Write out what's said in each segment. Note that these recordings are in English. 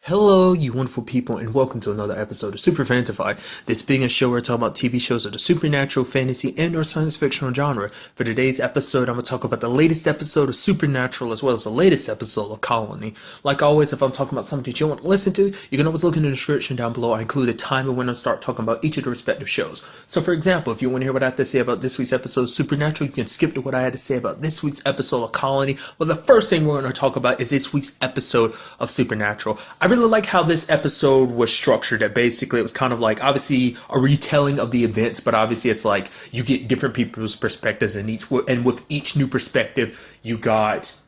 Hello, you wonderful people, and welcome to another episode of Super-Fanta-Fi. This being a show where I talk about TV shows of the supernatural, fantasy, and or science fictional genre. For today's episode, I'm going to talk about the latest episode of Supernatural as well as the latest episode of Colony. Like always, if I'm talking about something that you want to listen to, you can always look in the description down below. I include a time and when I start talking about each of the respective shows. So for example, if you want to hear what I have to say about this week's episode of Supernatural, you can skip to what I had to say about this week's episode of Colony. But the first thing we're going to talk about is this week's episode of Supernatural. I really like how this episode was structured. That basically it was kind of like obviously a retelling of the events, but obviously it's like you get different people's perspectives and with each new perspective you got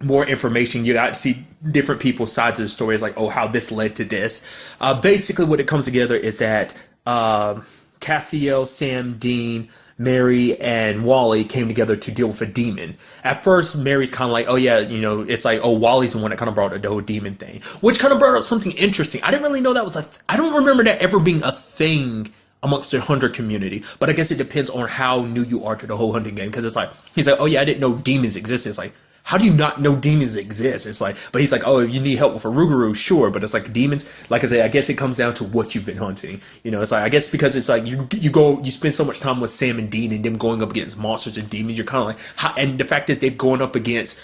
more information. You got to see different people's sides of the story. It's like, oh, how this led to this. Basically what it comes together is that Castiel, Sam, Dean, Mary, and Wally came together to deal with a demon. At first, Mary's kind of like, oh yeah, it's like, oh, Wally's the one that kind of brought up the whole demon thing, which kind of brought up something interesting. I didn't really know that was I don't remember that ever being a thing amongst the hunter community, but I guess it depends on how new you are to the whole hunting game, because it's like, he's like, oh yeah, I didn't know demons existed. It's like, how do you not know demons exist? It's like, but he's like, oh, if you need help with a Rougarou, sure. But it's like demons, like I say, I guess it comes down to what you've been hunting. It's like, I guess because it's like you spend so much time with Sam and Dean and them going up against monsters and demons, you're kind of like, and the fact is they're going up against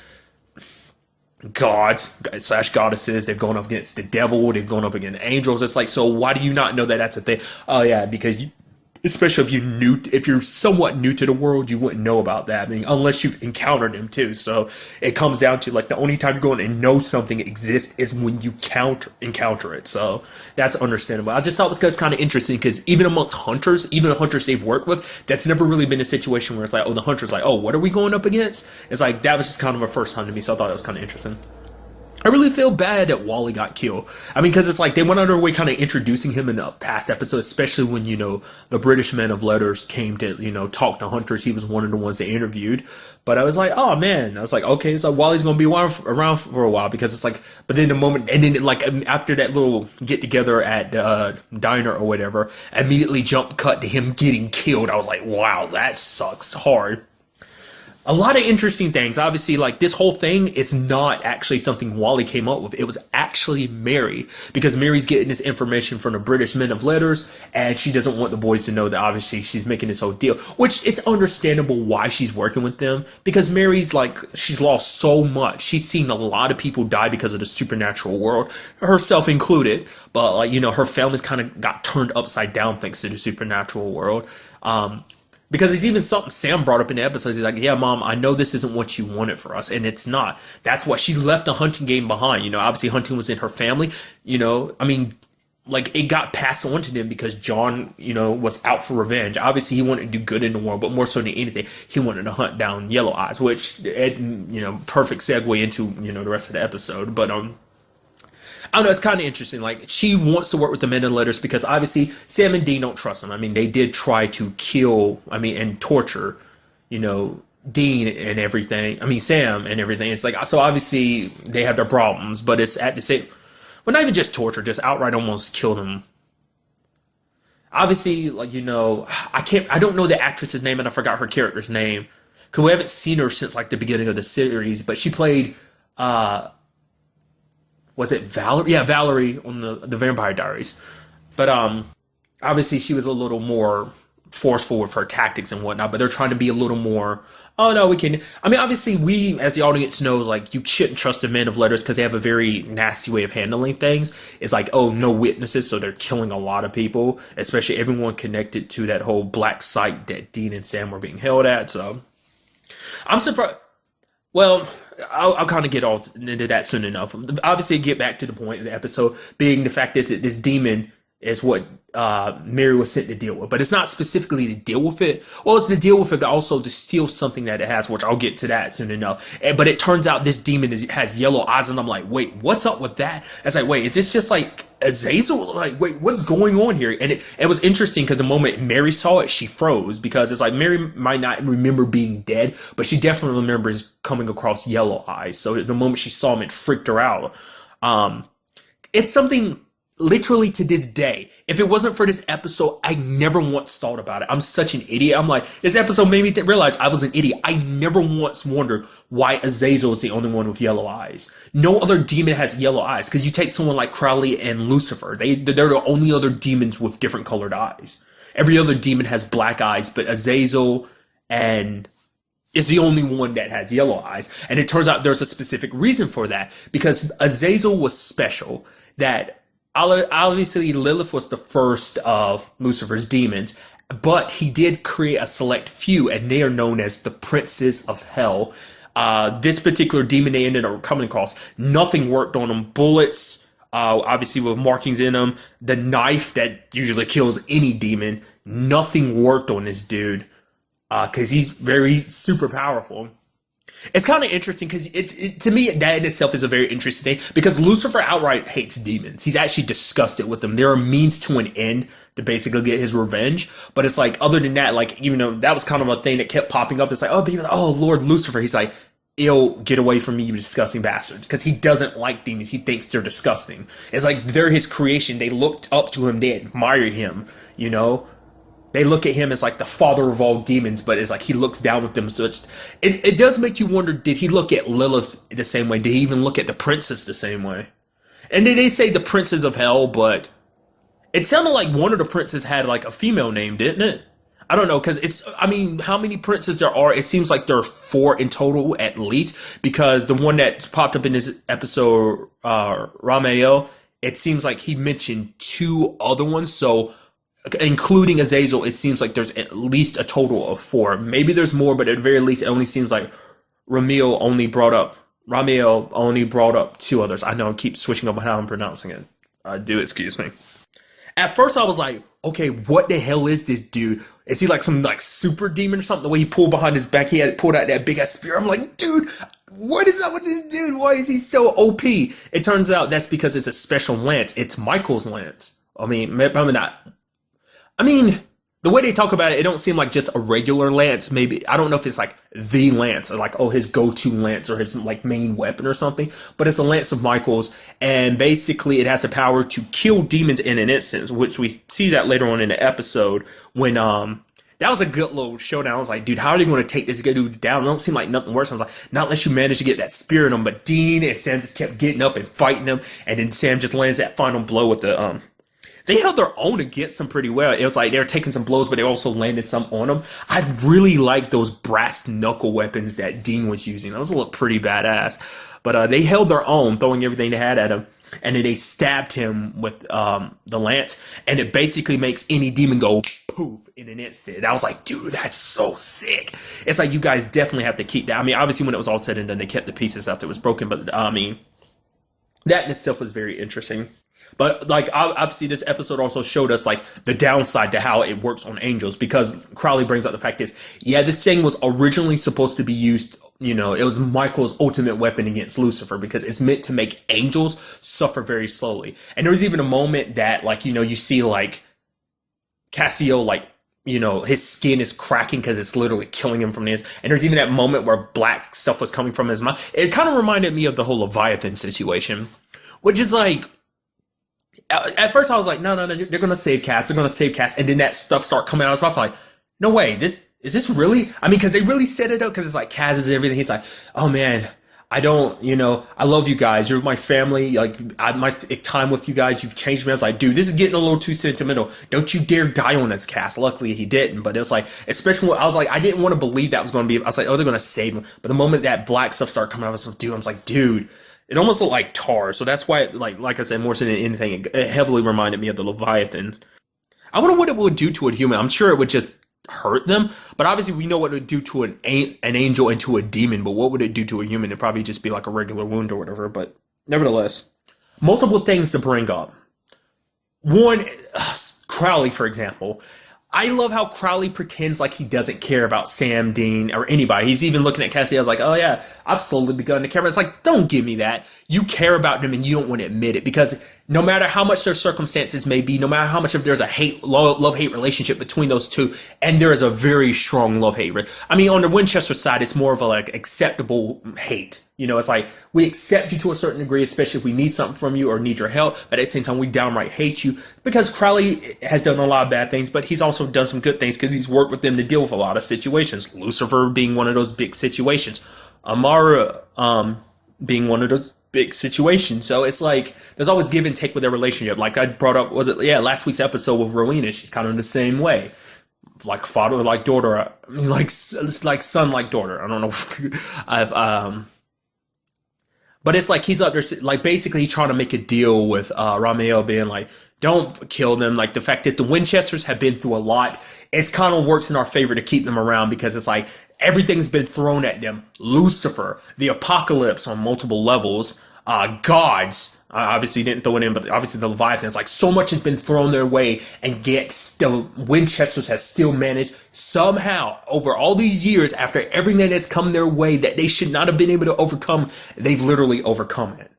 gods / goddesses, they've gone up against the devil, they've gone up against angels. It's like, so why do you not know that that's a thing? Oh yeah, because especially if you're somewhat new to the world, you wouldn't know about that. I mean, unless you've encountered them too. So it comes down to like the only time you're going and know something exists is when you encounter it. So that's understandable. I just thought it was kind of interesting because even amongst hunters, even the hunters they've worked with, that's never really been a situation where it's like, oh, the hunter's like, oh, what are we going up against? It's like, that was just kind of a first time to me. So I thought it was kind of interesting. I really feel bad that Wally got killed. I mean, because it's like they went under way kind of introducing him in a past episode, especially when, the British men of letters came to, talk to hunters. He was one of the ones they interviewed. But I was like, oh man. I was like, okay, so Wally's going to be around for a while, because it's like, but then the moment, and then like after that little get together at diner or whatever, immediately jump cut to him getting killed. I was like, wow, that sucks hard. A lot of interesting things. Obviously, like this whole thing is not actually something Wally came up with. It was actually Mary, because Mary's getting this information from the British men of letters, and she doesn't want the boys to know that obviously she's making this whole deal, which it's understandable why she's working with them, because Mary's like, she's lost so much. She's seen a lot of people die because of the supernatural world, herself included, but like, her family's kind of got turned upside down thanks to the supernatural world. Because it's even something Sam brought up in the episode. He's like, yeah, Mom, I know this isn't what you wanted for us. And it's not. That's why she left the hunting game behind. Obviously hunting was in her family. I mean, like it got passed on to them because John, was out for revenge. Obviously he wanted to do good in the world, but more so than anything, he wanted to hunt down Yellow Eyes, which, perfect segue into, the rest of the episode. But, I don't know, it's kind of interesting. Like, she wants to work with the men in letters because obviously Sam and Dean don't trust him. I mean, they did try to kill, and torture, Dean and everything. I mean, Sam and everything. It's like, so obviously they have their problems, but it's at the same, well, not even just torture, just outright almost kill them. Obviously, like, I don't know the actress's name and I forgot her character's name, because we haven't seen her since like the beginning of the series, but she played, was it Valerie? Yeah, Valerie on the Vampire Diaries. But obviously she was a little more forceful with her tactics and whatnot, but they're trying to be a little more, oh no, we can, I mean, obviously we as the audience knows, like, you shouldn't trust the men of letters because they have a very nasty way of handling things. It's like, oh, no witnesses, so they're killing a lot of people, especially everyone connected to that whole black site that Dean and Sam were being held at. So I'm surprised. Well, I'll kind of get all into that soon enough. Obviously, get back to the point of the episode being the fact is that this demon is what Mary was sent to deal with. But it's not specifically to deal with it. Well, it's to deal with it, but also to steal something that it has, which I'll get to that soon enough. But it turns out this demon has yellow eyes, and I'm like, wait, what's up with that? It's like, wait, is this just like Azazel? Like, wait, what's going on here? And it was interesting because the moment Mary saw it, she froze, because it's like Mary might not remember being dead, but she definitely remembers coming across yellow eyes. So the moment she saw him, it freaked her out. It's something literally to this day, if it wasn't for this episode, I never once thought about it. I'm such an idiot. I'm like, this episode made me realize I was an idiot. I never once wondered why Azazel is the only one with yellow eyes. No other demon has yellow eyes, because you take someone like Crowley and Lucifer. They're the only other demons with different colored eyes. Every other demon has black eyes, but Azazel and is the only one that has yellow eyes. And it turns out there's a specific reason for that, because Azazel was special. That obviously Lilith was the first of Lucifer's demons, but he did create a select few, and they are known as the Princes of Hell. This particular demon they ended up coming across, nothing worked on them. Bullets, obviously with markings in them, the knife that usually kills any demon, nothing worked on this dude, because he's very super powerful. It's kind of interesting because to me, that in itself is a very interesting thing, because Lucifer outright hates demons. He's actually disgusted with them. They're a means to an end to basically get his revenge. But it's like, other than that, like, you know, that was kind of a thing that kept popping up. It's like, oh, people, oh, Lord Lucifer. He's like, ew, get away from me, you disgusting bastards. Because he doesn't like demons. He thinks they're disgusting. It's like they're his creation. They looked up to him. They admire him, you know. They look at him as like the father of all demons, but it's like he looks down with them. So it does make you wonder, did he look at Lilith the same way? Did he even look at the princess the same way? And they say the princes of hell, but it sounded like one of the princes had like a female name, didn't it? I don't know, because I mean, how many princes there are? It seems like there are 4 in total at least, because the one that popped up in this episode, Ramael, it seems like he mentioned 2 other ones. So including Azazel, it seems like there's at least a total of 4. Maybe there's more, but at the very least, it only seems like Ramael only brought up 2 others. I know I keep switching up how I'm pronouncing it. Do excuse me. At first, I was like, okay, what the hell is this dude? Is he like some like super demon or something? The way he pulled behind his back, he had pulled out that big ass spear. I'm like, dude, what is up with this dude? Why is he so OP? It turns out that's because it's a special lance. It's Michael's lance. I mean, maybe not. I mean, the way they talk about it, it don't seem like just a regular lance. Maybe, I don't know if it's like the lance, or like, oh, his go-to lance or his like main weapon or something, but it's a lance of Michael's, and basically it has the power to kill demons in an instant, which we see that later on in the episode when, that was a good little showdown. I was like, dude, how are they going to take this dude down? It don't seem like nothing worse. I was like, not unless you manage to get that spear in him, but Dean and Sam just kept getting up and fighting him, and then Sam just lands that final blow with the, they held their own against them pretty well. It was like they were taking some blows, but they also landed some on them. I really like those brass knuckle weapons that Dean was using. Those look pretty badass. But they held their own, throwing everything they had at him. And then they stabbed him with the lance. And it basically makes any demon go poof in an instant. And I was like, dude, that's so sick. It's like, you guys definitely have to keep that. I mean, obviously when it was all said and done, they kept the pieces after it was broken. But I mean, that in itself was very interesting. But like, obviously this episode also showed us like the downside to how it works on angels, because Crowley brings up the fact is, yeah, this thing was originally supposed to be used, you know, it was Michael's ultimate weapon against Lucifer, because it's meant to make angels suffer very slowly. And there was even a moment that, like, you know, you see like Cassio, like, you know, his skin is cracking because it's literally killing him from the inside. And there's even that moment where black stuff was coming from his mouth. It kind of reminded me of the whole Leviathan situation, which is like, at first I was like, no, they're going to save Cass. They're going to save Cass. And then that stuff start coming out of his mouth. I'm like, no way. Is this really? I mean, because they really set it up, because it's like Cass and everything. He's like, oh man, I don't, you know, I love you guys. You're my family. Like, my time with you guys, you've changed me. I was like, dude, this is getting a little too sentimental. Don't you dare die on us, Cass. Luckily he didn't. But it was like, especially when I was like, I didn't want to believe that was going to be, I was like, oh, they're going to save him. But the moment that black stuff started coming out, I was like, dude. It almost looked like tar, so that's why, like I said, more so than anything, it heavily reminded me of the Leviathan. I wonder what it would do to a human. I'm sure it would just hurt them, but obviously we know what it would do to an angel and to a demon, but what would it do to a human? It'd probably just be like a regular wound or whatever, but nevertheless. Multiple things to bring up. One, Crowley, for example. I love how Crowley pretends like he doesn't care about Sam, Dean, or anybody. He's even looking at Cassie. I was like, oh yeah, I've slowly begun to care. But it's like, don't give me that. You care about them and you don't want to admit it, because no matter how much their circumstances may be, no matter how much of there's a love-hate relationship between those two, and there is a very strong love-hate. I mean, on the Winchester side, it's more of a like acceptable hate. it's like we accept you to a certain degree, especially if we need something from you or need your help. But at the same time, we downright hate you because Crowley has done a lot of bad things, but he's also done some good things because he's worked with them to deal with a lot of situations. Lucifer being one of those big situations. Amara being one of those big situations. So it's like there's always give and take with their relationship. Like I brought up, last week's episode with Rowena. She's kind of the same way. Like father, like daughter. I mean, like son, like daughter. I don't know. But it's like he's up there, like basically trying to make a deal with Ramiel, being like, don't kill them. Like the fact is, the Winchesters have been through a lot. It's kind of works in our favor to keep them around because it's like everything's been thrown at them. Lucifer, the apocalypse on multiple levels, gods. Obviously didn't throw it in, but obviously the Leviathan. It's like so much has been thrown their way, and yet the Winchesters have still managed somehow over all these years, after everything that's come their way that they should not have been able to overcome, they've literally overcome it.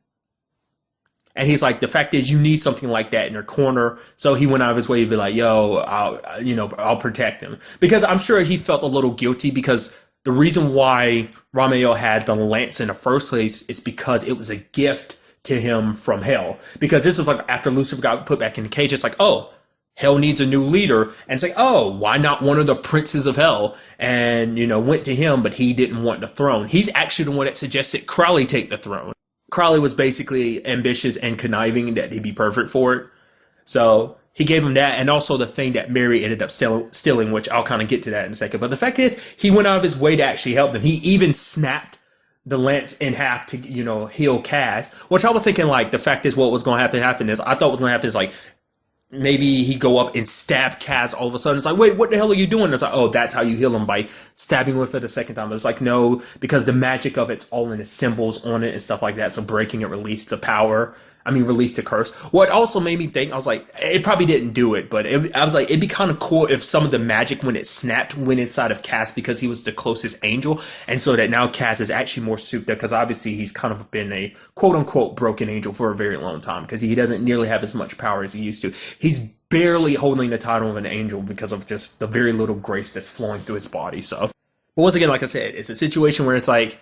And he's like, the fact is, you need something like that in your corner. So he went out of his way to be like, yo, I'll protect him. Because I'm sure he felt a little guilty, because the reason why Ramiel had the lance in the first place is because it was a gift to him from hell. Because this is like after Lucifer got put back in the cage, it's like, oh, hell needs a new leader. And it's like, oh, why not one of the princes of hell? And, went to him, but he didn't want the throne. He's actually the one that suggested Crowley take the throne. Crowley was basically ambitious and conniving that he'd be perfect for it. So he gave him that, and also the thing that Mary ended up stealing, which I'll kind of get to that in a second. But the fact is, he went out of his way to actually help them. He even snapped the lance in half to, heal Cass, which I was thinking, like, the fact is what was going to happen is, I thought what was going to happen is, like, maybe he go up and stab Cass all of a sudden. It's like, wait, what the hell are you doing? It's like, oh, that's how you heal him, by stabbing with it a second time. But it's like, no, because the magic of it's all in the symbols on it and stuff like that. So breaking it released the power. Released the curse. What also made me think, I was like, it probably didn't do it, but I was like, it'd be kind of cool if some of the magic, when it snapped, went inside of Cass, because he was the closest angel. And so that now Cass is actually more souped up, because obviously he's kind of been a quote unquote broken angel for a very long time, because he doesn't nearly have as much power as he used to. He's barely holding the title of an angel because of just the very little grace that's flowing through his body. So, but once again, like I said, it's a situation where it's like,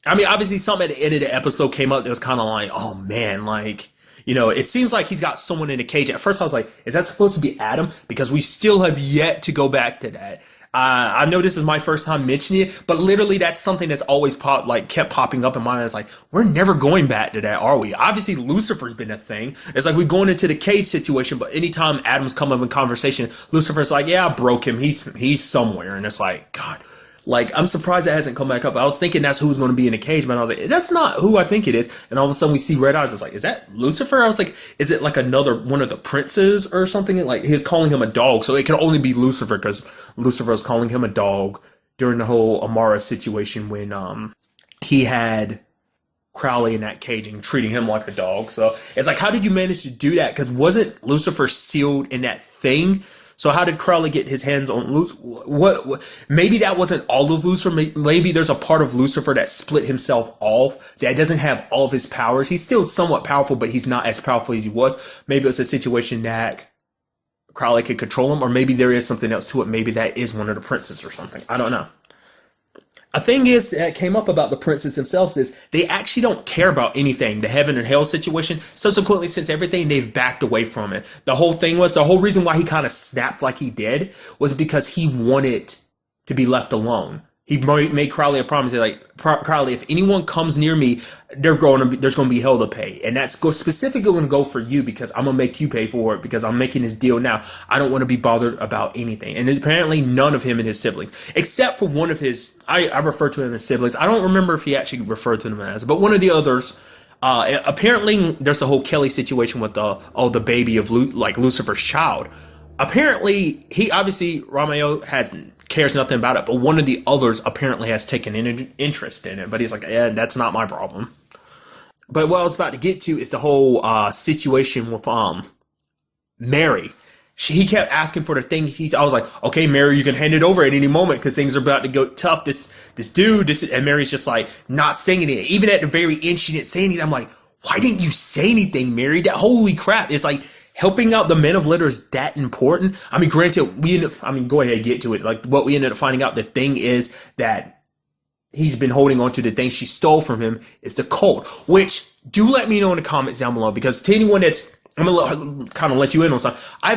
obviously something at the end of the episode came up that was kind of like, oh man, like, it seems like he's got someone in a cage. At first I was like, is that supposed to be Adam? Because we still have yet to go back to that. I know this is my first time mentioning it, but literally that's something that's always kept popping up in my mind. It's like, we're never going back to that, are we? Obviously Lucifer's been a thing. It's like we're going into the cage situation, but anytime Adam's come up in conversation, Lucifer's like, yeah, I broke him. He's somewhere. And it's like, God. Like, I'm surprised it hasn't come back up. I was thinking that's who's going to be in the cage, but I was like, that's not who I think it is. And all of a sudden we see red eyes. It's like, is that Lucifer? I was like, is it like another one of the princes or something? Like, he's calling him a dog. So it can only be Lucifer, because Lucifer was calling him a dog during the whole Amara situation when he had Crowley in that cage and treating him like a dog. So it's like, how did you manage to do that? Because wasn't Lucifer sealed in that thing? So how did Crowley get his hands on Lucifer? What? Maybe that wasn't all of Lucifer. Maybe there's a part of Lucifer that split himself off, that doesn't have all of his powers. He's still somewhat powerful, but he's not as powerful as he was. Maybe it's a situation that Crowley could control him, or maybe there is something else to it. Maybe that is one of the princes or something. I don't know. A thing is that came up about the princes themselves is they actually don't care about anything, the heaven and hell situation. Subsequently, since everything, they've backed away from it. The whole reason why he kind of snapped like he did was because he wanted to be left alone. He made Crowley a promise, like, Crowley, if anyone comes near me, there's going to be hell to pay. And that's specifically going to go for you, because I'm going to make you pay for it, because I'm making this deal now. I don't want to be bothered about anything. And apparently none of him and his siblings, except for one of his, I refer to him as siblings. I don't remember if he actually referred to them as, but one of the others, apparently there's the whole Kelly situation with the baby of Lucifer's child. Apparently Ramiel cares nothing about it, but one of the others apparently has taken an interest in it, but he's like, yeah, that's not my problem. But what I was about to get to is the whole situation with Mary. He kept asking for the thing. I was like, okay, Mary, you can hand it over at any moment, because things are about to go tough. And Mary's just like not saying anything. Even at the very end, she didn't say anything. I'm like, why didn't you say anything, Mary? That holy crap! It's like, helping out the men of litter is that important? Granted, go ahead, get to it. Like, what we ended up finding out, the thing is that he's been holding on to, the thing she stole from him, is the cult. Which, do let me know in the comments down below, because to anyone that's, I'm gonna kind of let you in on something. I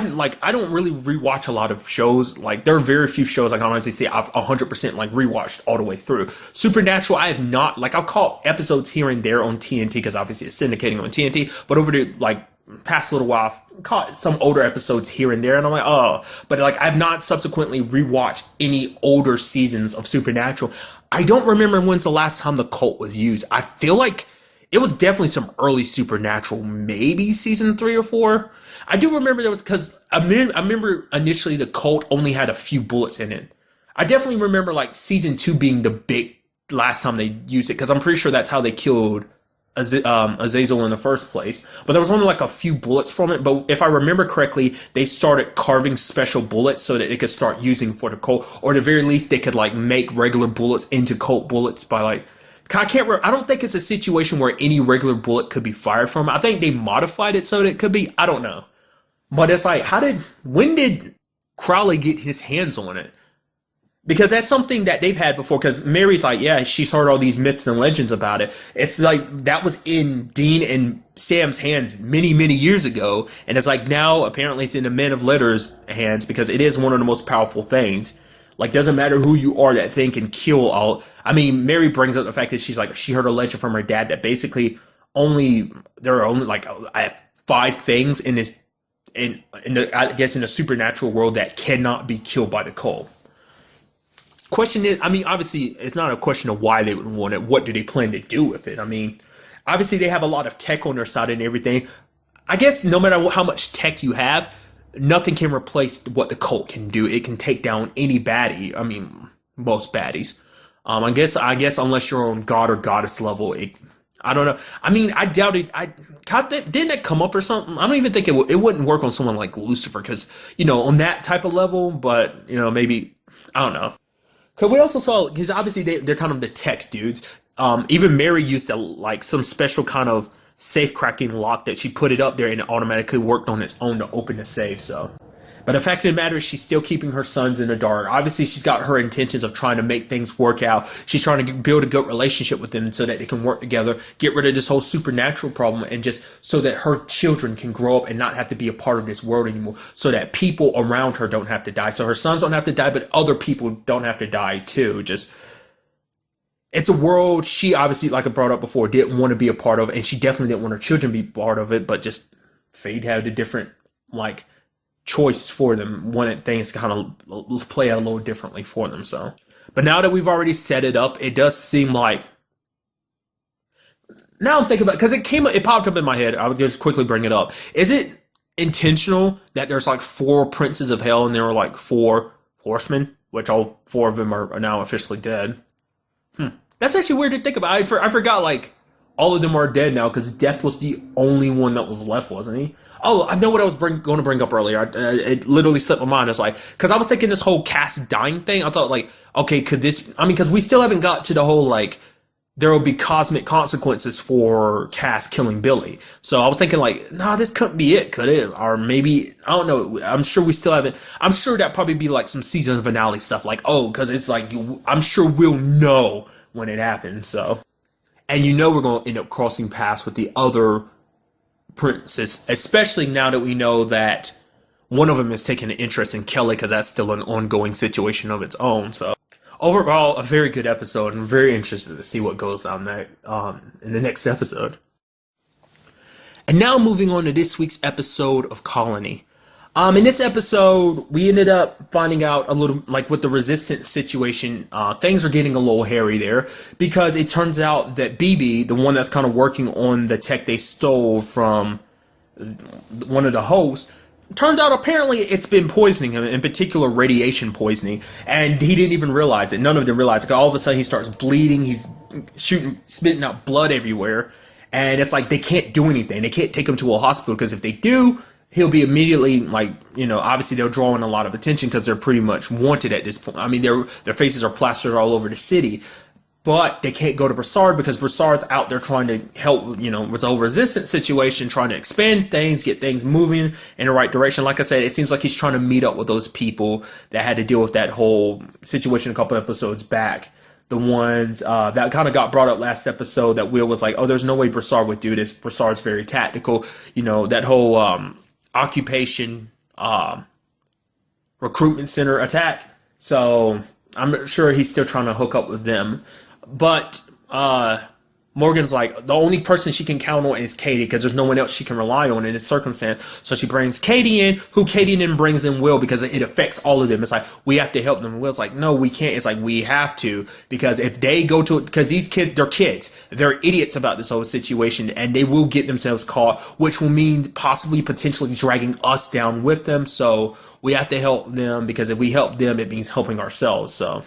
don't really rewatch a lot of shows. Like, there are very few shows I can honestly say I've 100% like rewatched all the way through. Supernatural, I have not. Like, I'll call episodes here and there on TNT, because obviously it's syndicating on TNT. But over the like past little while, I've caught some older episodes here and there, and I'm like, oh. But like, I've not subsequently rewatched any older seasons of Supernatural. I don't remember when's the last time the cult was used. I feel like it was definitely some early Supernatural, maybe season 3 or 4. I do remember there was, because I remember initially the cult only had a few bullets in it. I definitely remember like season 2 being the big last time they used it, because I'm pretty sure that's how they killed Azazel in the first place. But there was only like a few bullets from it. But if I remember correctly, they started carving special bullets so that they could start using for the cult, or at the very least they could like make regular bullets into cult bullets by like, I don't think it's a situation where any regular bullet could be fired from. I think they modified it so that it could be. I don't know. But it's like, when did Crowley get his hands on it? Because that's something that they've had before. Because Mary's like, yeah, she's heard all these myths and legends about it. It's like, that was in Dean and Sam's hands many, many years ago. And it's like, now apparently it's in the Men of Letters' hands, because it is one of the most powerful things. Like, doesn't matter who you are, that thing can kill all. I mean, Mary brings up the fact that she's like, she heard a legend from her dad that basically there are only like 5 things in this, I guess in the supernatural world that cannot be killed by the cult. Question is, I mean, obviously it's not a question of why they would want it. What do they plan to do with it? I mean, obviously they have a lot of tech on their side and everything. I guess no matter how much tech you have, nothing can replace what the cult can do. It can take down any baddie. I mean, most baddies. I guess unless you're on god or goddess level, I don't know. I mean, I doubt it. Didn't that come up or something? I don't even think it wouldn't work on someone like Lucifer, because, on that type of level. But maybe, I don't know. Because we also saw, because obviously they're kind of the tech dudes. Even Mary used like some special kind of safe cracking lock that she put it up there and it automatically worked on its own to open the safe. So, but the fact of the matter is, she's still keeping her sons in the dark. Obviously, she's got her intentions of trying to make things work out. She's trying to build a good relationship with them so that they can work together, get rid of this whole supernatural problem, and just so that her children can grow up and not have to be a part of this world anymore, so that people around her don't have to die. So her sons don't have to die, but other people don't have to die too. It's a world she obviously, like I brought up before, didn't want to be a part of, and she definitely didn't want her children to be part of it, but just fate had a different, like, choice for them, wanted things to kind of play a little differently for them. So, but now that we've already set it up, it does seem like, now I'm thinking about, because it popped up in my head, I would just quickly bring it up. Is it intentional that there's like 4 princes of hell and there are like 4 horsemen, which all 4 of them are now officially dead? That's actually weird to think about. I forgot, like, all of them are dead now, because Death was the only one that was left, wasn't he? Oh, I know what I was going to bring up earlier. It literally slipped my mind. It's like, because I was thinking this whole Cass dying thing, I thought, like, okay, because we still haven't got to the whole, like, there will be cosmic consequences for Cass killing Billy. So I was thinking, like, nah, this couldn't be it, could it? Or maybe, I don't know. I'm sure we still haven't. I'm sure that probably be like some season finale stuff, like, oh, because it's like, I'm sure we'll know when it happens. So, and we're going to end up crossing paths with the other princes, especially now that we know that one of them is taking an interest in Kelly, because that's still an ongoing situation of its own. So overall, a very good episode. I'm very interested to see what goes on that in the next episode. And now moving on to this week's episode of Colony. In this episode, we ended up finding out a little, like, with the resistance situation, things are getting a little hairy there, because it turns out that BB, the one that's kind of working on the tech they stole from one of the hosts, turns out apparently it's been poisoning him, in particular radiation poisoning, and he didn't even realize it. None of them realized it. All of a sudden he starts bleeding, he's spitting out blood everywhere, and it's like they can't do anything. They can't take him to a hospital, because if they do, he'll be immediately, like, obviously they're drawing a lot of attention because they're pretty much wanted at this point. I mean, their faces are plastered all over the city, but they can't go to Broussard because Broussard's out there trying to help, with the whole resistance situation, trying to expand things, get things moving in the right direction. Like I said, it seems like he's trying to meet up with those people that had to deal with that whole situation a couple episodes back. the ones that kind of got brought up last episode that Will was like, oh, there's no way Broussard would do this. Broussard's very tactical. You know, that whole occupation recruitment center attack. So I'm sure he's still trying to hook up with them. But Morgan's like, the only person she can count on is Katie because there's no one else she can rely on in this circumstance. So she brings Katie in, who Katie then brings in Will because it affects all of them. It's like, we have to help them. And Will's like, no, we can't. It's like, we have to, because if they go to it, because these kids, they're kids. They're idiots about this whole situation, and they will get themselves caught, which will mean possibly potentially dragging us down with them. So we have to help them, because if we help them, it means helping ourselves. So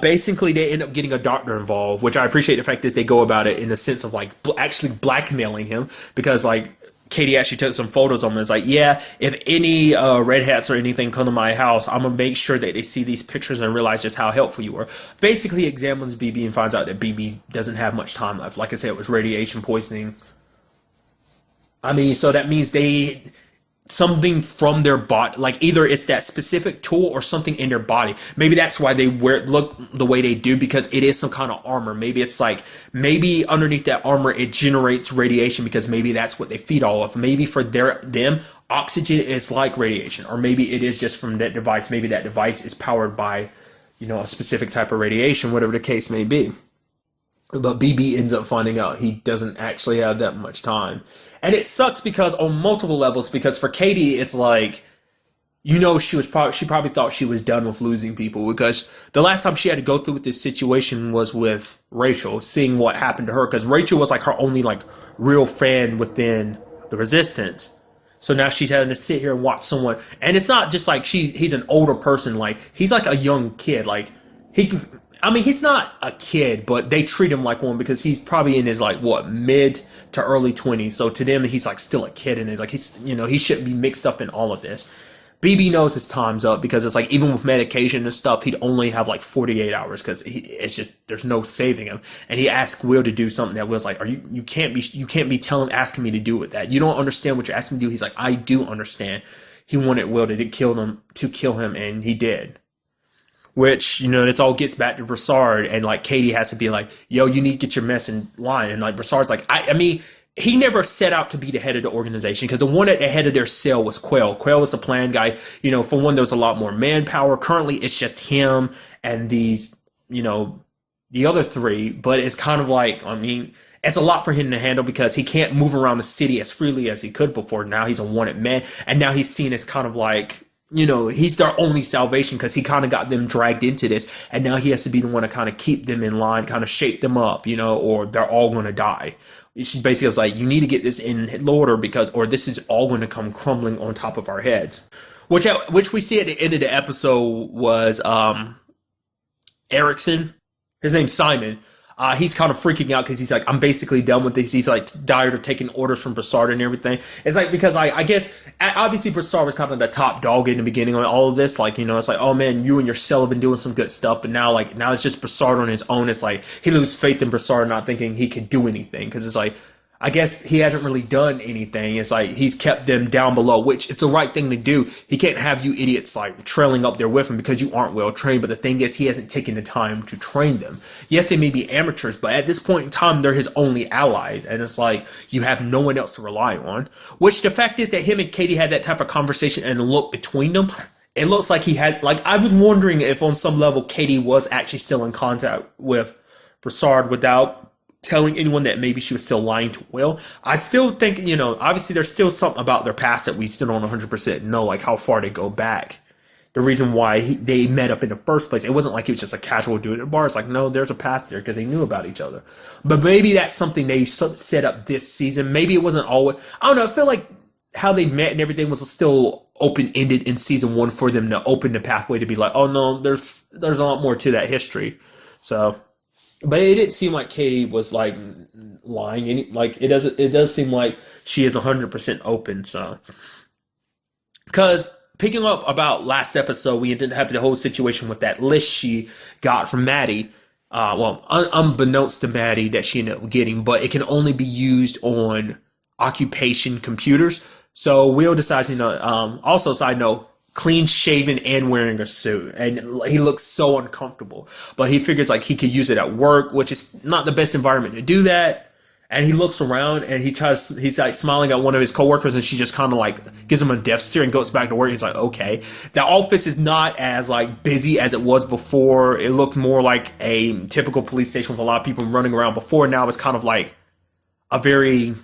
basically, they end up getting a doctor involved, which I appreciate the fact that they go about it in the sense of like actually blackmailing him, because like Katie actually took some photos of him. It's like, yeah, if any red hats or anything come to my house, I'm gonna make sure that they see these pictures and realize just how helpful you were. Basically, examines BB and finds out that BB doesn't have much time left. Like I said, it was radiation poisoning. I mean, so that means something from their body, like either it's that specific tool or something in their body. Maybe that's why they look the way they do, because it is some kind of armor. Maybe it's like, maybe underneath that armor it generates radiation, because maybe that's what they feed all of. Maybe for them oxygen is like radiation, or maybe it is just from that device. Maybe that device is powered by, you know, a specific type of radiation, whatever the case may be. But BB ends up finding out he doesn't actually have that much time. And it sucks because on multiple levels, because for Katie, it's like, you know, she probably thought she was done with losing people, because the last time she had to go through with this situation was with Rachel, seeing what happened to her, because Rachel was like her only like real fan within the Resistance. So now she's having to sit here and watch someone, and it's not just like he's an older person, like he's like a young kid, like he's not a kid, but they treat him like one because he's probably in his like mid to early 20s. So to them, he's like still a kid, and he's like, he shouldn't be mixed up in all of this. BB knows his time's up, because it's like, even with medication and stuff, he'd only have like 48 hours, because it's just, there's no saving him. And he asked Will to do something that Will's like, you can't be asking me to do with that. You don't understand what you're asking me to do. He's like, I do understand. He wanted Will to kill him, and he did. Which, you know, this all gets back to Broussard, and like Katie has to be like, yo, you need to get your mess in line. And like Broussard's like, I mean, he never set out to be the head of the organization, because the one at the head of their cell was Quell. Quell was the plan guy. You know, for one, there was a lot more manpower. Currently, it's just him and these, you know, the other three. But it's kind of like, I mean, it's a lot for him to handle, because he can't move around the city as freely as he could before. Now he's a wanted man, and now he's seen as kind of like, you know, he's their only salvation, because he kind of got them dragged into this, and now he has to be the one to kind of keep them in line, kind of shape them up, you know, or they're all going to die. She basically was like, you need to get this in order, or this is all going to come crumbling on top of our heads. Which we see at the end of the episode was Erickson. His name's Simon. He's kind of freaking out, because he's like, I'm basically done with this. He's like tired of taking orders from Broussard and everything. It's like, because I guess obviously Broussard was kind of the top dog in the beginning on all of this. Like, you know, it's like, oh man, you and your cell have been doing some good stuff, but now it's just Broussard on his own. It's like he loses faith in Broussard, not thinking he can do anything, because it's like, I guess he hasn't really done anything. It's like he's kept them down below, which is the right thing to do. He can't have you idiots like trailing up there with him, because you aren't well trained. But the thing is, he hasn't taken the time to train them. Yes, they may be amateurs, but at this point in time, they're his only allies. And it's like, you have no one else to rely on. Which the fact is that him and Katie had that type of conversation, and the look between them, it looks like he had, like, I was wondering if on some level Katie was actually still in contact with Broussard without telling anyone that maybe she was still lying to Will. I still think, you know, obviously there's still something about their past that we still don't 100% know, like how far they go back. The reason why they met up in the first place, it wasn't like it was just a casual dude at a bar. It's like, no, there's a past there, because they knew about each other. But maybe that's something they set up this season. Maybe it wasn't always, I don't know, I feel like how they met and everything was still open-ended in season 1 for them to open the pathway to be like, oh no, there's a lot more to that history. So, but it didn't seem like Katie was like lying. Like it does seem like she is 100% open. So, because picking up about last episode, we ended up having the whole situation with that list she got from Maddie. Unbeknownst to Maddie that she ended up getting, but it can only be used on occupation computers. So Will decides, also side note, clean shaven and wearing a suit, and he looks so uncomfortable. But he figures like he could use it at work, which is not the best environment to do that. And he looks around and he's like smiling at one of his coworkers, and she just kind of like gives him a death stare and goes back to work. He's like, okay. The office is not as like busy as it was before. It looked more like a typical police station with a lot of people running around before. Now it's kind of like a very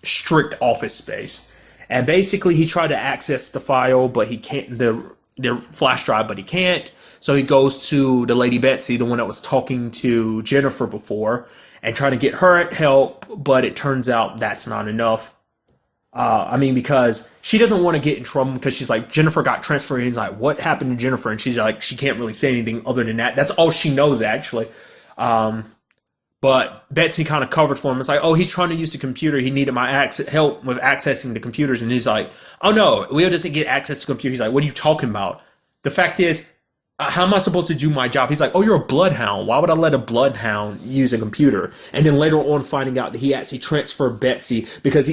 strict office space. And basically he tried to access the file, but he can't, the flash drive, but he can't. So he goes to the lady Betsy, the one that was talking to Jennifer before, and trying to get her help, but it turns out that's not enough. Because she doesn't want to get in trouble, because she's like, Jennifer got transferred, and he's like, what happened to Jennifer? And she's like, she can't really say anything other than that. That's all she knows, actually. But Betsy kind of covered for him. It's like, oh, he's trying to use the computer. He needed my help with accessing the computers. And he's like, oh no, Will doesn't get access to computers. He's like, what are you talking about? The fact is, how am I supposed to do my job? He's like, oh, you're a bloodhound. Why would I let a bloodhound use a computer? And then later on finding out that he actually transferred Betsy because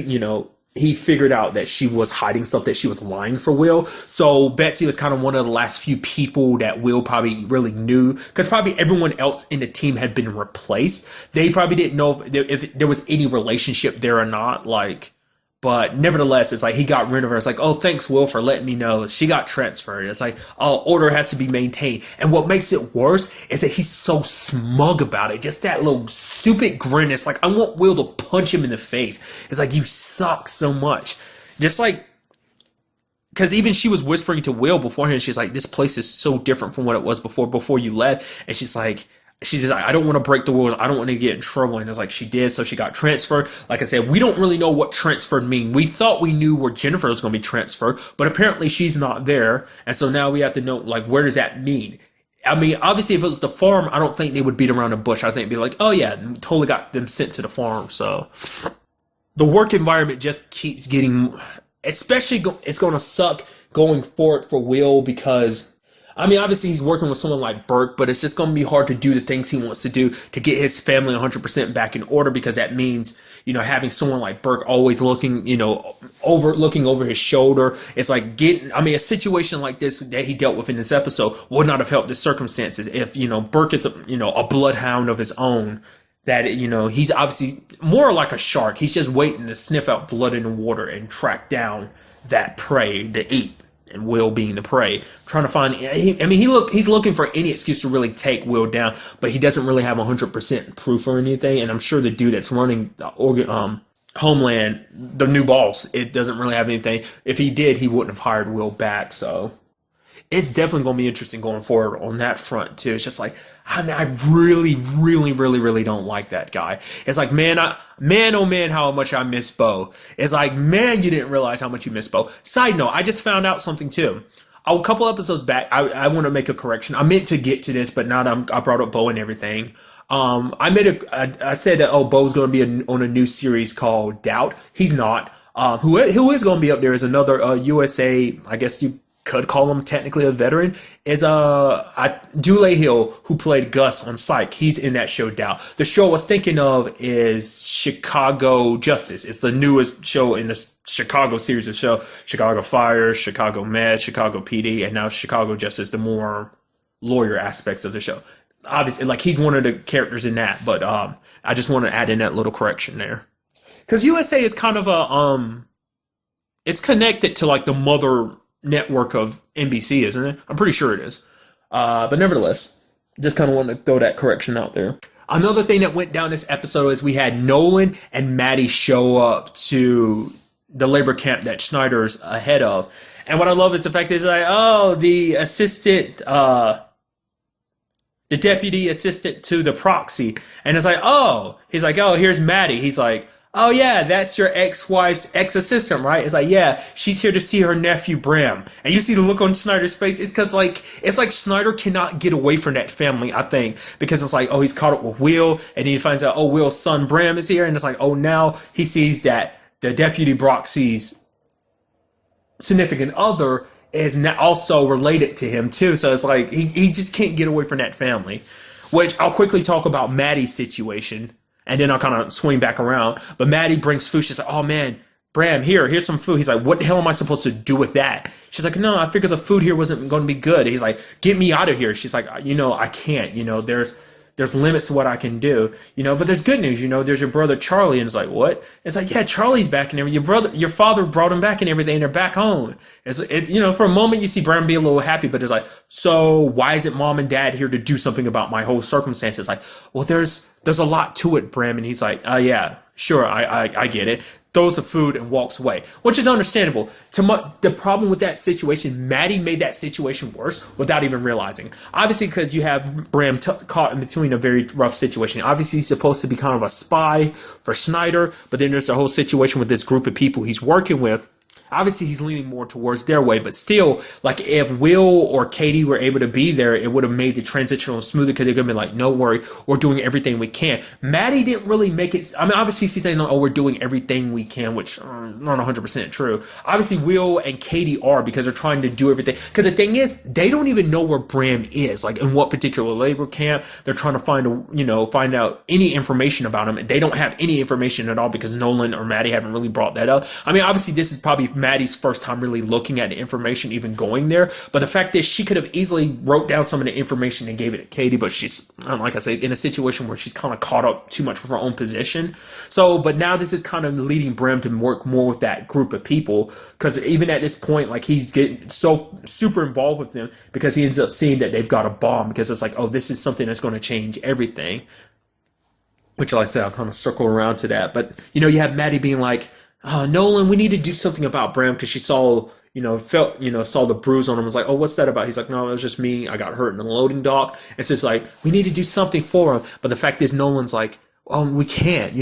he figured out that she was hiding stuff, that she was lying for Will. So Betsy was kind of one of the last few people that Will probably really knew, because probably everyone else in the team had been replaced. They probably didn't know if there was any relationship there or not. But nevertheless, it's like he got rid of her. It's like, oh, thanks, Will, for letting me know. She got transferred. It's like, oh, order has to be maintained. And what makes it worse is that he's so smug about it. Just that little stupid grin. It's like, I want Will to punch him in the face. It's like, you suck so much. Just like, because even she was whispering to Will beforehand. She's like, this place is so different from what it was before you left. And she's just like, I don't want to break the rules. I don't want to get in trouble. And it's like, she did. So she got transferred. Like I said, we don't really know what transferred mean. We thought we knew where Jennifer was going to be transferred, but apparently she's not there. And so now we have to know, like, where does that mean? I mean, obviously, if it was the farm, I don't think they would beat around the bush. I think it'd be like, oh yeah, totally got them sent to the farm. So the work environment just keeps getting, especially it's going to suck going forward for Will, because obviously he's working with someone like Burke, but it's just going to be hard to do the things he wants to do to get his family 100% back in order, because that means, having someone like Burke always looking, looking over his shoulder. It's like a situation like this that he dealt with in this episode would not have helped the circumstances if, Burke is a bloodhound of his own, that, he's obviously more like a shark. He's just waiting to sniff out blood in the water and track down that prey to eat. And Will being the prey, trying to find. He's looking for any excuse to really take Will down, but he doesn't really have 100% proof or anything. And I'm sure the dude that's running the Homeland, the new boss, it doesn't really have anything. If he did, he wouldn't have hired Will back. So it's definitely going to be interesting going forward on that front too. It's just like, I really, really, really, really don't like that guy. It's like, man, oh man, how much I miss Bo. It's like, man, you didn't realize how much you miss Bo. Side note, I just found out something too. A couple episodes back, I want to make a correction. I meant to get to this, but now that I brought up Bo and everything. I said that, Bo's going to be on a new series called Doubt. He's not. Who is going to be up there is another USA, I guess you could call him technically a veteran, is Dule Hill, who played Gus on Psych. He's in that show Doubt. The show I was thinking of is Chicago Justice. It's the newest show in the Chicago series of show. Chicago Fire, Chicago Med, Chicago PD, and now Chicago Justice, the more lawyer aspects of the show. Obviously, like, he's one of the characters in that, but I just want to add in that little correction there. Because USA is kind of it's connected to like the mother network of NBC, isn't it? I'm pretty sure it is. But nevertheless, just kind of wanted to throw that correction out there. Another thing that went down this episode is we had Nolan and Maddie show up to the labor camp that Schneider's ahead of. And what I love is the fact that it's like, the assistant, the deputy assistant to the proxy. And it's like, he's like, here's Maddie. He's like, oh yeah, that's your ex-wife's ex-assistant, right? It's like, yeah, she's here to see her nephew Bram. And you see the look on Snyder's face. It's because it's like Snyder cannot get away from that family, I think, because it's like, he's caught up with Will, and he finds out, Will's son Bram is here, and it's like, now he sees that the deputy Broxy's significant other is now also related to him too. So it's like he just can't get away from that family. Which I'll quickly talk about Maddie's situation. And then I'll kind of swing back around. But Maddie brings food. She's like, oh man, Bram, here's some food. He's like, what the hell am I supposed to do with that? She's like, no, I figured the food here wasn't going to be good. He's like, get me out of here. She's like, I can't, there's limits to what I can do, but there's good news, there's your brother Charlie. And it's like, what? It's like, yeah, Charlie's back and everything. Your father brought him back and everything. And they're back home. For a moment you see Bram be a little happy, but it's like, so why isn't mom and dad here to do something about my whole circumstances? Like, well, there's a lot to it, Bram. And he's like, yeah, sure. I get it. Throws the food and walks away, which is understandable. The problem with that situation, Maddie made that situation worse without even realizing. Obviously, because you have Bram caught in between a very rough situation. Obviously, he's supposed to be kind of a spy for Snyder, but then there's the whole situation with this group of people he's working with. Obviously, he's leaning more towards their way, but still, like, if Will or Katie were able to be there, it would have made the transition a little smoother because they're going to be like, no worry, we're doing everything we can. Maddie didn't really make it. I mean, obviously, she's saying, oh, we're doing everything we can, which not 100% true. Obviously, Will and Katie are because they're trying to do everything. Because the thing is, they don't even know where Bram is, like, in what particular labor camp. They're trying to find out any information about him. They don't have any information at all because Nolan or Maddie haven't really brought that up. I mean, obviously, this is probably Maddie's first time really looking at the information, even going there. But the fact is, she could have easily wrote down some of the information and gave it to Katie, but she's, like I said, in a situation where she's kind of caught up too much with her own position. So, but now this is kind of leading Bram to work more with that group of people, because even at this point, like, he's getting so super involved with them because he ends up seeing that they've got a bomb, because it's like, oh, this is something that's going to change everything. Which, like I said, I'll kind of circle around to that. But, you have Maddie being like, Nolan, we need to do something about Bram, because she saw, saw the bruise on him. Was like, oh, what's that about? He's like, no, it was just me. I got hurt in the loading dock. It's just like, we need to do something for him. But the fact is, Nolan's like, oh, we can't,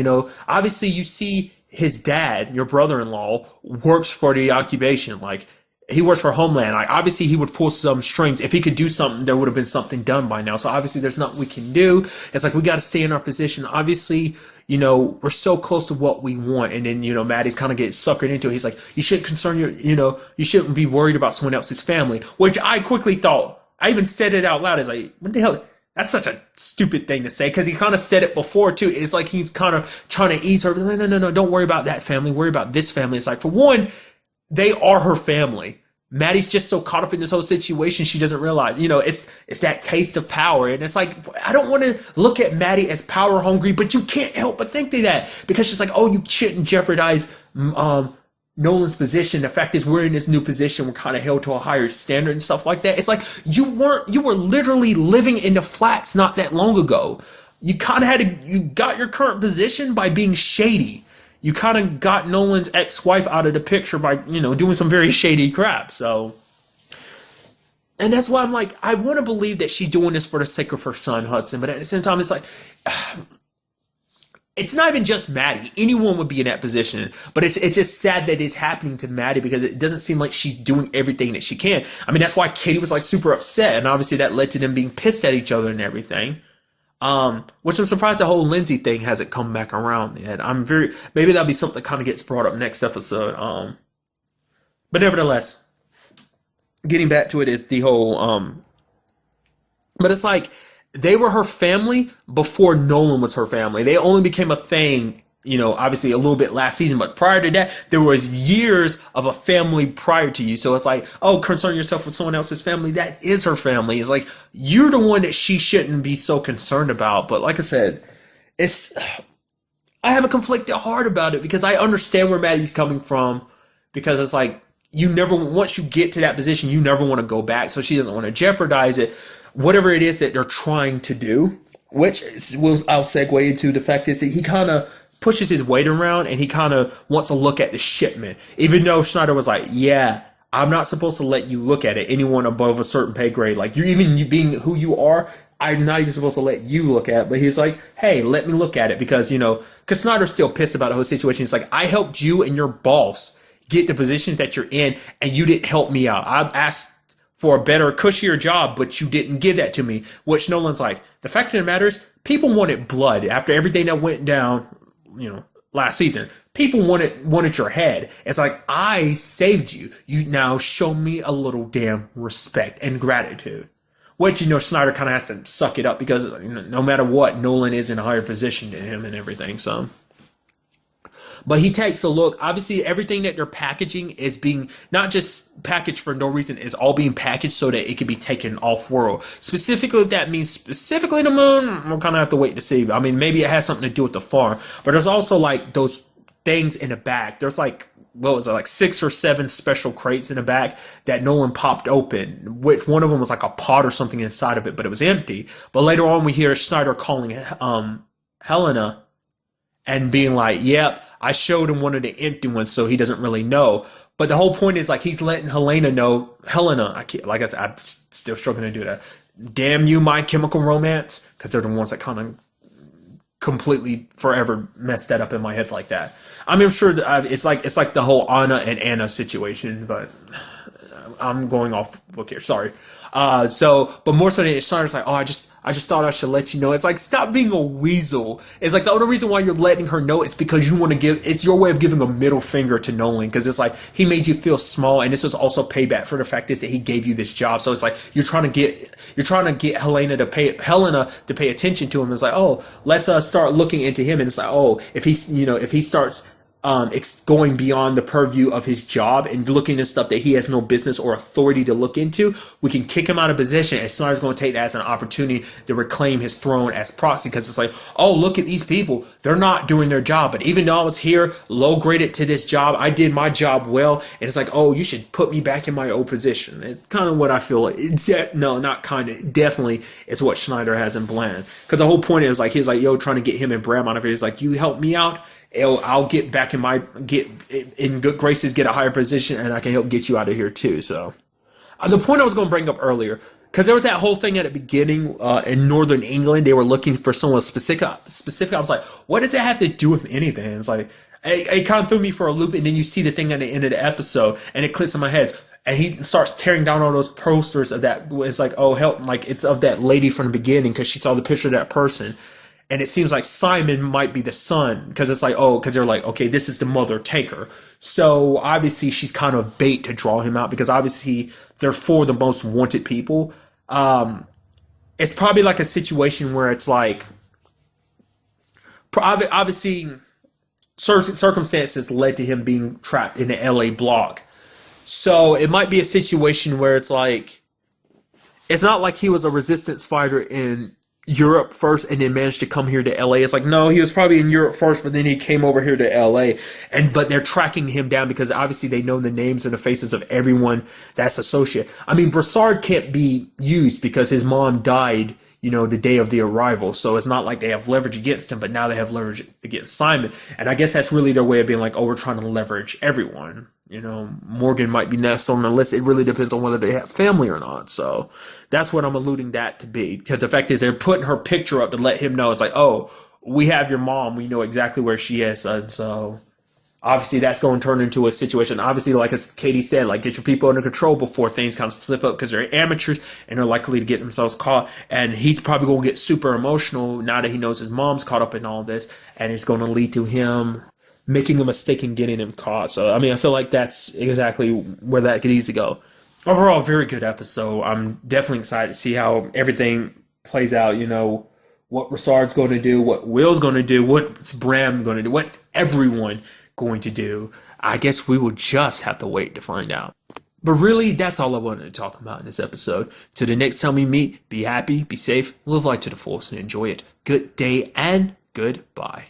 Obviously, you see his dad, your brother-in-law, works for the occupation. Like, he works for Homeland. Like, obviously, he would pull some strings. If he could do something, there would have been something done by now. So obviously, there's nothing we can do. It's like, we got to stay in our position. Obviously, we're so close to what we want. And then, Maddie's kind of getting suckered into it. He's like, you shouldn't concern you shouldn't be worried about someone else's family, which I quickly thought, I even said it out loud. It's like, what the hell? That's such a stupid thing to say, because he kind of said it before too. It's like he's kind of trying to ease her. No, don't worry about that family. Worry about this family. It's like, for one, they are her family. Maddie's just so caught up in this whole situation, she doesn't realize, it's that taste of power. And it's like, I don't want to look at Maddie as power hungry, but you can't help but think that, because she's like, oh, you shouldn't jeopardize Nolan's position. The fact is, we're in this new position. We're kind of held to a higher standard and stuff like that. It's like, you were literally living in the flats not that long ago. You kind of you got your current position by being shady. You kind of got Nolan's ex-wife out of the picture by, doing some very shady crap. So, and that's why I'm like, I want to believe that she's doing this for the sake of her son, Hudson. But at the same time, it's like, it's not even just Maddie. Anyone would be in that position. But it's just sad that it's happening to Maddie, because it doesn't seem like she's doing everything that she can. I mean, that's why Katie was like super upset. And obviously that led to them being pissed at each other and everything. Which I'm surprised the whole Lindsay thing hasn't come back around yet. Maybe that'll be something that kind of gets brought up next episode. But nevertheless, getting back to it is the whole, but it's like, they were her family before Nolan was her family. They only became a thing, obviously a little bit last season, but prior to that, there was years of a family prior to you. So it's like, oh, concern yourself with someone else's family. That is her family. It's like, you're the one that she shouldn't be so concerned about. But like I said, I have a conflicted heart about it, because I understand where Maddie's coming from, because it's like, once you get to that position, you never want to go back. So she doesn't want to jeopardize it, whatever it is that they're trying to do, which I'll segue into the fact is that he kind of pushes his weight around, and he kind of wants to look at the shipment, even though Snyder was like, yeah, I'm not supposed to let you look at it. Anyone above a certain pay grade, like you being who you are, I'm not even supposed to let you look at it. But he's like, hey, let me look at it, because, because Snyder's still pissed about the whole situation. He's like, I helped you and your boss get the positions that you're in, and you didn't help me out. I asked for a better, cushier job, but you didn't give that to me. Which Nolan's like, the fact of the matter is, people wanted blood after everything that went down, last season. People wanted your head. It's like, I saved you. You now show me a little damn respect and gratitude. Which, Snyder kind of has to suck it up, because no matter what, Nolan is in a higher position than him and everything. So, But he takes a look. Obviously, everything that they're packaging is being not just packaged for no reason, is all being packaged so that it can be taken off world. Specifically, if that means specifically the moon, we'll kind of have to wait to see. I mean, maybe it has something to do with the farm. But there's also like those things in the back. There's like, what was it, like 6 or 7 special crates in the back that Nolan popped open, which one of them was like a pot or something inside of it, but it was empty. But later on we hear Snyder calling Helena and being like, yep, I showed him one of the empty ones, so he doesn't really know. But the whole point is like he's letting Helena, I can't, like I said, I'm still struggling to do that. Damn you, My Chemical Romance, because they're the ones that kind of completely forever messed that up in my head like that. I mean, I'm sure that it's like the whole Anna and Anna situation, but I'm going off book here. Sorry. But more so than it's like, oh, I just thought I should let you know. It's like, stop being a weasel. It's like the only reason why you're letting her know is because you want to it's your way of giving a middle finger to Nolan, because it's like he made you feel small, and this is also payback for the fact is that he gave you this job. So it's like you're trying to get Helena to pay attention to him. It's like, oh, let's start looking into him, and it's like, oh, if he starts going beyond the purview of his job and looking at stuff that he has no business or authority to look into, we can kick him out of position, and Snyder's going to take that as an opportunity to reclaim his throne as proxy, because it's like, oh, look at these people, they're not doing their job, but even though I was here low graded to this job, I did my job well, and it's like, oh, you should put me back in my old position. It's kind of what I feel like. Definitely it's what Snyder has in plan, because the whole point is like, he's like, yo, trying to get him and Bram out of here. He's like, you help me out, I'll get back in good graces, get a higher position, and I can help get you out of here too. So the point I was going to bring up earlier, because there was that whole thing at the beginning in Northern England, they were looking for someone specific. I was like, what does that have to do with anything? It's like, it kind of threw me for a loop, and then you see the thing at the end of the episode, and it clicks in my head. And he starts tearing down all those posters of that. It's like, oh, help, like it's of that lady from the beginning, because she saw the picture of that person. And it seems like Simon might be the son, because it's like, oh, because they're like, okay, this is the mother, take her. So obviously she's kind of bait to draw him out, because obviously they're 4 of the most wanted people. It's probably like a situation where it's like, obviously circumstances led to him being trapped in the LA block. So it might be a situation where it's like, it's not like he was a resistance fighter in Europe first and then managed to come here to LA. It's like, no, he was probably in Europe first, but then he came over here to LA, but they're tracking him down because obviously they know the names and the faces of everyone that's associated. I mean, Broussard can't be used because his mom died, the day of the arrival, so it's not like they have leverage against him, but now they have leverage against Simon, and I guess that's really their way of being like, oh, we're trying to leverage everyone. Morgan might be next on the list. It really depends on whether they have family or not. So that's what I'm alluding that to be. Because the fact is they're putting her picture up to let him know. It's like, oh, we have your mom. We know exactly where she is. And so obviously that's going to turn into a situation. Obviously, like as Katie said, like get your people under control before things kind of slip up, because they're amateurs and they're likely to get themselves caught. And he's probably going to get super emotional now that he knows his mom's caught up in all this. And it's going to lead to him making a mistake and getting him caught. So, I mean, I feel like that's exactly where that could easily go. Overall, very good episode. I'm definitely excited to see how everything plays out. What Broussard's going to do, what Will's going to do, what's Bram going to do, what's everyone going to do. I guess we will just have to wait to find out. But really, that's all I wanted to talk about in this episode. Till the next time we meet, be happy, be safe, live life to the fullest, and enjoy it. Good day and goodbye.